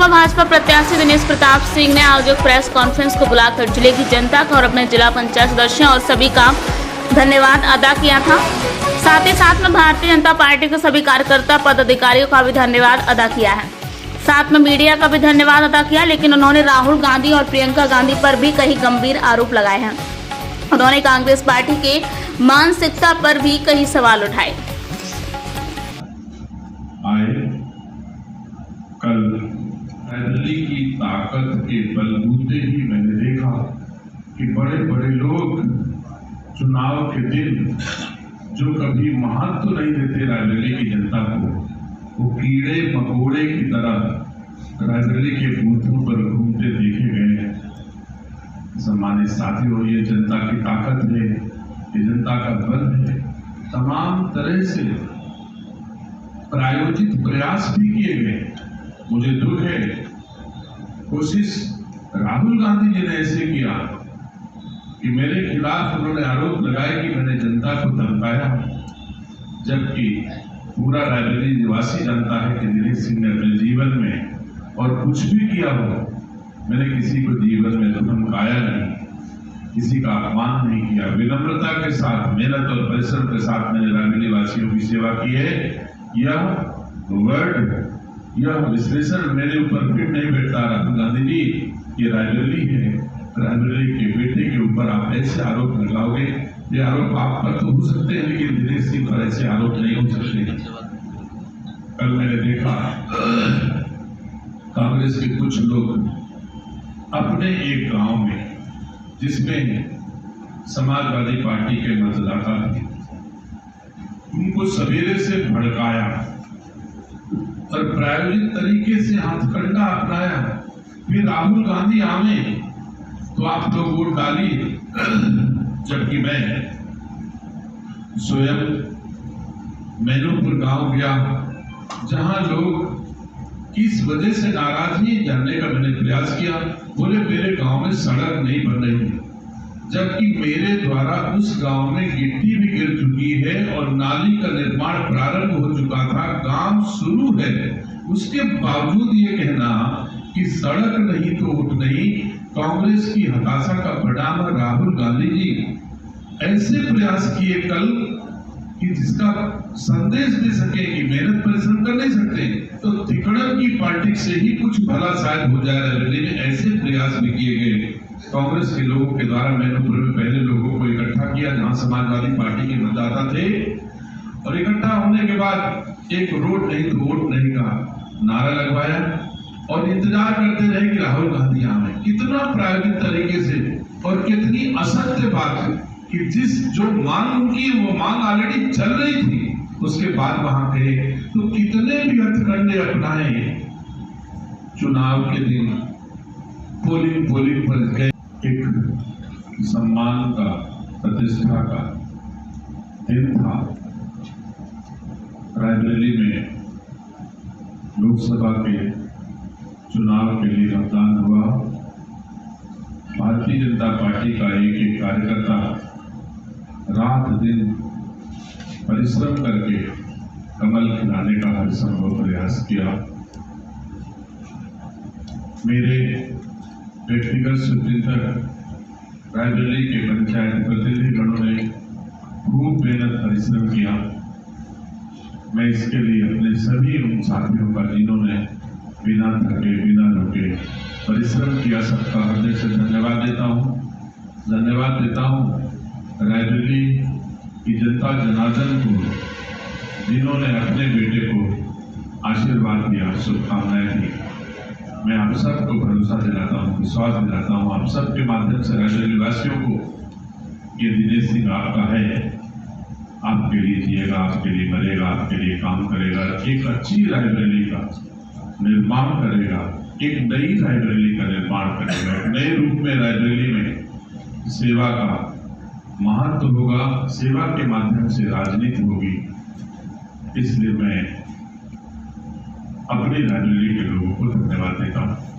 विधानसभा भाजपा प्रत्याशी दिनेश प्रताप सिंह ने आयोजित प्रेस कॉन्फ्रेंस को बुलाकर जिले की जनता का और अपने जिला पंचायत सदस्यों और सभी का धन्यवाद अदा किया था। साथ ही साथ में भारतीय जनता पार्टी के सभी कार्यकर्ता पदाधिकारियों का भी धन्यवाद अदा किया है। साथ में मीडिया का भी धन्यवाद अदा किया, लेकिन उन्होंने राहुल गांधी और प्रियंका गांधी पर भी कई गंभीर आरोप लगाए हैं। उन्होंने कांग्रेस पार्टी के मानसिकता पर भी कई सवाल उठाए। कल दिल्ली की ताकत के बलबूते ही मैंने देखा कि बड़े बड़े लोग चुनाव के दिन जो कभी महत्व नहीं देते रायबरेली की जनता को, वो कीड़े मकोड़े की तरह रायबरेली के बूथों पर घूमते देखे गए। सम्मानित साथियों, ये जनता की ताकत है, ये जनता का बल है। तमाम तरह से प्रायोजित प्रयास भी किए गए। मुझे दुख है, कोशिश राहुल गांधी जी ने ऐसे किया कि मेरे खिलाफ उन्होंने आरोप लगाए कि मैंने जनता को धमकाया, जबकि पूरा रायबरेली निवासी जानता है कि दिनेश सिंह ने अपने जीवन में और कुछ भी किया हो, मैंने किसी को जीवन में धमकाया नहीं, किसी का अपमान नहीं किया। विनम्रता के साथ, मेहनत और परिश्रम के साथ मैंने रायबरेली वासियों की सेवा की है। यह विश्लेषण मेरे ऊपर फिर नहीं बैठता राहुल गांधी जी, ये रायबरेली है। रायबरेली के बेटे के ऊपर आप ऐसे आरोप लगाओगे, ये आरोप आप पर तो हो सकते हैं, लेकिन दिनेश सिंह पर ऐसे आरोप नहीं हो सकते। कल मैंने देखा कांग्रेस के कुछ लोग अपने एक गांव में, जिसमें समाजवादी पार्टी के मतदाता थे, उनको सवेरे से भड़काया और प्रायोजित तरीके से हथकंडा अपनाया। फिर राहुल गांधी आवे तो आप लोग वोट डालिए, जबकि मैं स्वयं मैनोपुर गांव गया, जहां लोग किस वजह से नाराजगी जानने का मैंने प्रयास किया। बोले मेरे गांव में सड़क नहीं बन रही है, जबकि मेरे द्वारा उस गांव में गिट्टी भी गिर चुकी है और नाली का निर्माण प्रारंभ हो चुका था, काम शुरू है। उसके बावजूद ये कहना कि सड़क नहीं तो वोट नहीं, कांग्रेस की हताशा का परिणाम राहुल गांधी जी ऐसे प्रयास किए कल कि जिसका संदेश दे सके कि मेहनत परिश्रम कर नहीं सकते तो तिकड़म की पार्टी से ही कुछ भला शायद हो जाए रायबरेली में, ऐसे प्रयास भी किए गए कांग्रेस के लोगों के द्वारा। मैनोपुर में पहले लोगों को इकट्ठा किया जहां समाजवादी पार्टी के मतदाता थे, और इकट्ठा होने के बाद एक रोड नहीं तो वोट नहीं का नारा लगवाया और इंतजार करते रहे कि राहुल गांधी आए। कितना प्रायोगिक तरीके से और कितनी असत्य बात है कि जो मांग उनकी वो मांग ऑलरेडी चल रही थी, उसके बाद वहां गए तो कितने भी हथकंडे अपनाए। चुनाव के दिन पोलिंग पर गए, एक सम्मान का, प्रतिष्ठा का दिन था। रायबरेली में लोकसभा के चुनाव के लिए मतदान हुआ। भारतीय जनता पार्टी का एक कार्यकर्ता रात दिन परिश्रम करके कमल खिलाने का हर संभव प्रयास किया। मेरे व्यक्तिगत शुभचिंतक रायबरेली के पंचायत प्रतिनिधिगणों ने खूब मेहनत परिश्रम किया। मैं इसके लिए अपने सभी उन साथियों का जिन्होंने बिना थके बिना रुके परिश्रम किया, सबका हृदय से धन्यवाद देता हूँ। रायबरेली की जनता जनार्दन को, जिन्होंने अपने बेटे को आशीर्वाद दिया, शुभकामनाएं दी, मैं आप सबको भरोसा दिलाता हूँ, विश्वास दिलाता हूँ आप सबके माध्यम से रायबरेली वासियों को, ये दिनेश सिंह आपका है, आपके लिए जिएगा, आपके लिए मरेगा, आपके लिए काम करेगा, एक अच्छी रायबरेली का निर्माण करेगा, एक नई रायबरेली का निर्माण करेगा, नए रूप में रायबरेली में सेवा का महत्व होगा, सेवा के माध्यम से राजनीति होगी। इसलिए मैं अपनी रायबरेली के लोगों को धन्यवाद देता हूँ।